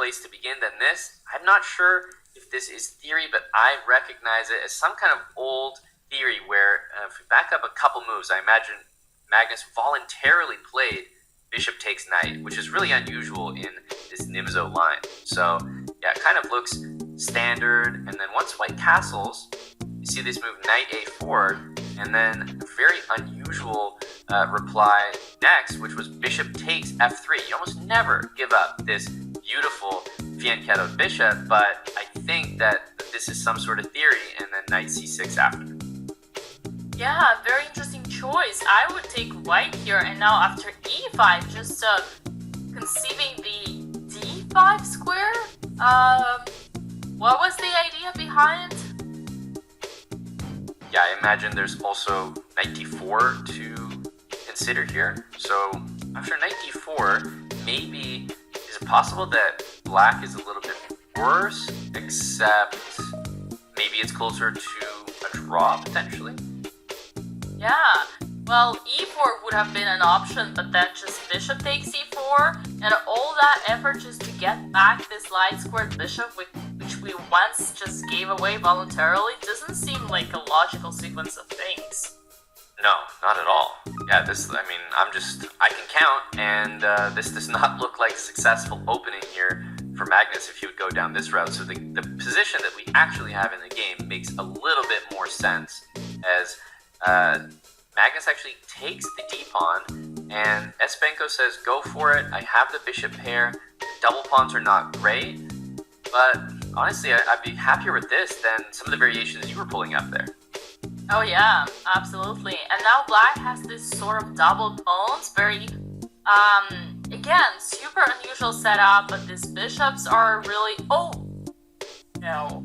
place to begin than this. I'm not sure if this is theory, but I recognize it as some kind of old theory where, if we back up a couple moves, I imagine Magnus voluntarily played bishop takes knight, which is really unusual in this Nimzo line. So yeah, it kind of looks standard, and then once white castles, you see this move knight a4, and then a very unusual reply next, which was bishop takes f3. You almost never give up this beautiful fianchetto bishop, but I think that this is some sort of theory, and then knight c6 after. Yeah, very interesting choice. I would take white here, and now after e5, just conceiving the d5 square. What was the idea behind? Yeah, I imagine there's also knight d4 to consider here. So after knight d4, maybe is it possible that black is a little bit worse, except maybe it's closer to a draw potentially? Yeah, well, e4 would have been an option, but then just bishop takes e4, and all that effort just to get back this light squared bishop, which we once just gave away voluntarily, doesn't seem like a logical sequence of things. No, not at all. Yeah, I can count, and this does not look like a successful opening here for Magnus if he would go down this route. So the position that we actually have in the game makes a little bit more sense, as Magnus actually takes the d-pawn, and Esipenko says, go for it, I have the bishop pair, double pawns are not great, but honestly, I'd be happier with this than some of the variations you were pulling up there. Oh yeah, absolutely. And now black has this sort of double pawns, very, again, super unusual setup, but these bishops are really, oh, no,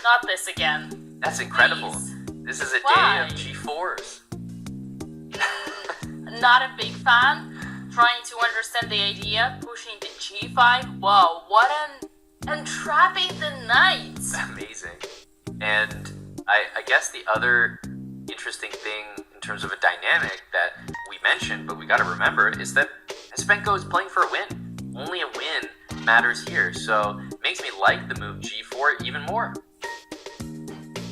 not this again. That's incredible. Please. This is a Why? day of g4s. Not a big fan. Trying to understand the idea, pushing the g5. Whoa, what an entrapping the knight. Amazing. And I guess the other interesting thing in terms of a dynamic that we mentioned, but we got to remember, is that Esipenko is playing for a win. Only a win matters here, so it makes me like the move g4 even more.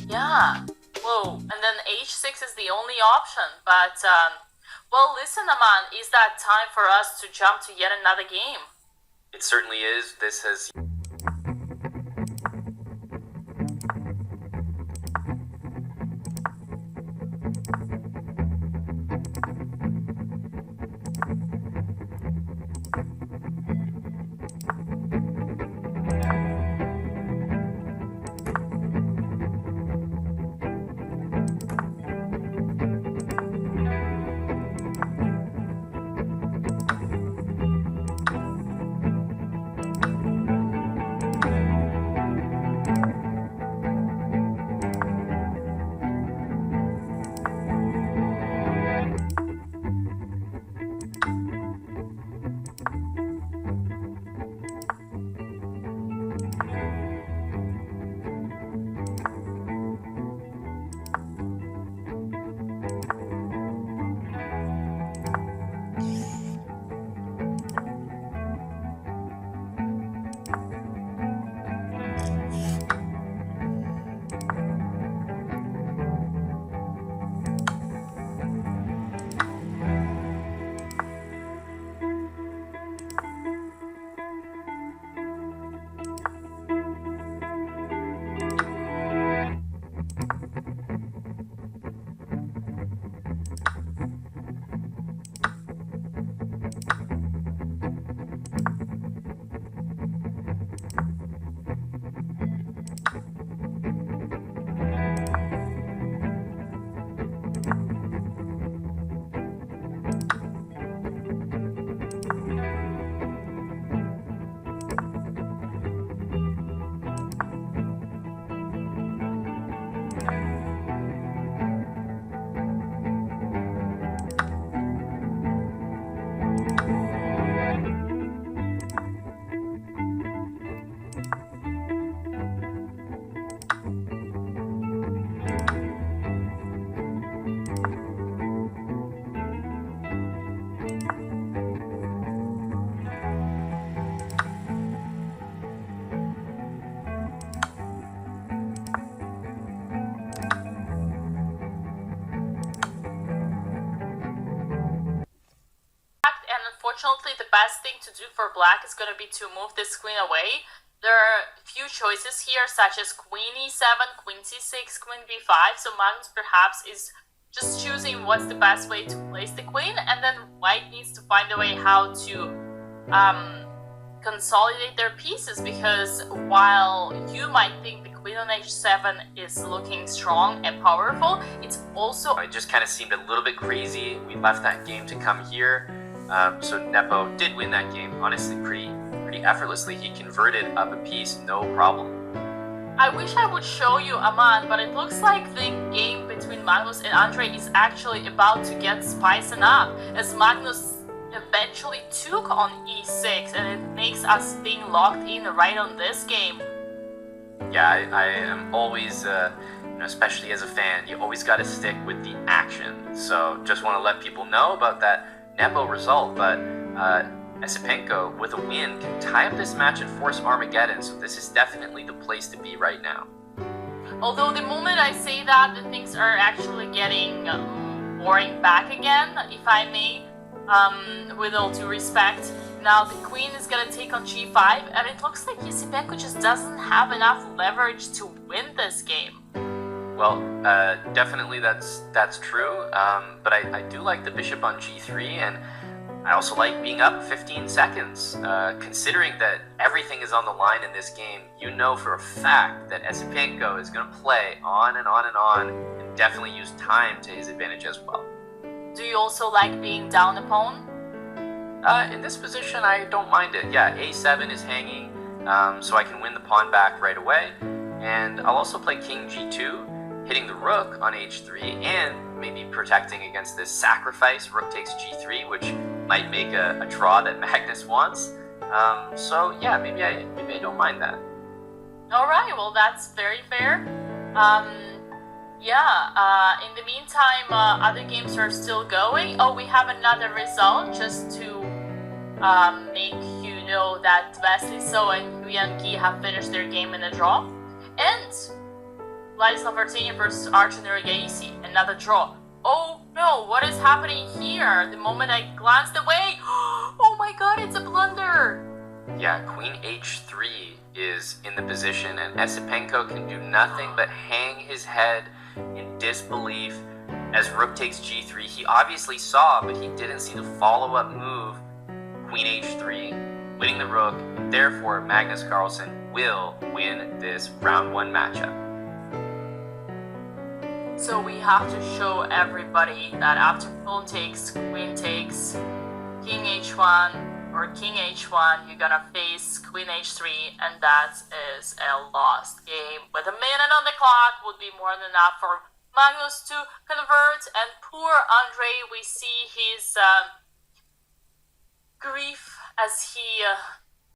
Yeah. Whoa, and then h6 is the only option, but, well, listen, Aman, is that time for us to jump to yet another game? It certainly is. This has... best thing to do for black is going to be to move this queen away. There are a few choices here, such as queen e7, queen c6, queen b5. So Magnus perhaps is just choosing what's the best way to place the queen, and then white needs to find a way how to consolidate their pieces, because while you might think the queen on h7 is looking strong and powerful, it's also... It just kind of seemed a little bit crazy. We left that game to come here. So Nepo did win that game, honestly, pretty effortlessly. He converted up a piece, no problem. I wish I would show you Aman, but it looks like the game between Magnus and Andrey is actually about to get spicing up, as Magnus eventually took on e6, and it makes us being locked in right on this game. Yeah, I am always, especially as a fan, you always got to stick with the action. So just want to let people know about that Nepo result, but Esipenko, with a win, can tie up this match and force Armageddon, so this is definitely the place to be right now. Although the moment I say that, the things are actually getting boring back again, if I may, with all due respect. Now the queen is gonna take on g5, and it looks like Esipenko just doesn't have enough leverage to win this game. Well, definitely that's true, but I do like the bishop on g3, and I also like being up 15 seconds. Considering that everything is on the line in this game, you know for a fact that Esipenko is going to play on and on and on, and definitely use time to his advantage as well. Do you also like being down a pawn? In this position, I don't mind it. Yeah, a7 is hanging, so I can win the pawn back right away. And I'll also play king g2, hitting the rook on h3, and maybe protecting against this sacrifice, rook takes g3, which might make a draw that Magnus wants. So yeah, maybe I don't mind that. All right, well that's very fair. In the meantime, other games are still going. Oh, we have another result just to make you know that Vasily So and Yuyan Ki have finished their game in a draw. And Vladislav Artenian versus Archie Norigaisi, another draw. Oh no, what is happening here? The moment I glanced away, oh my god, it's a blunder! Yeah, queen h3 is in the position, and Esipenko can do nothing but hang his head in disbelief as rook takes g3. He obviously saw, but he didn't see the follow-up move, queen h3, winning the rook, and therefore Magnus Carlsen will win this round 1 matchup. So we have to show everybody that after pawn takes, queen takes, king h1 or king h1, you're gonna face queen h3, and that is a lost game. With a minute on the clock would be more than enough for Magnus to convert, and poor Andrey, we see his grief as he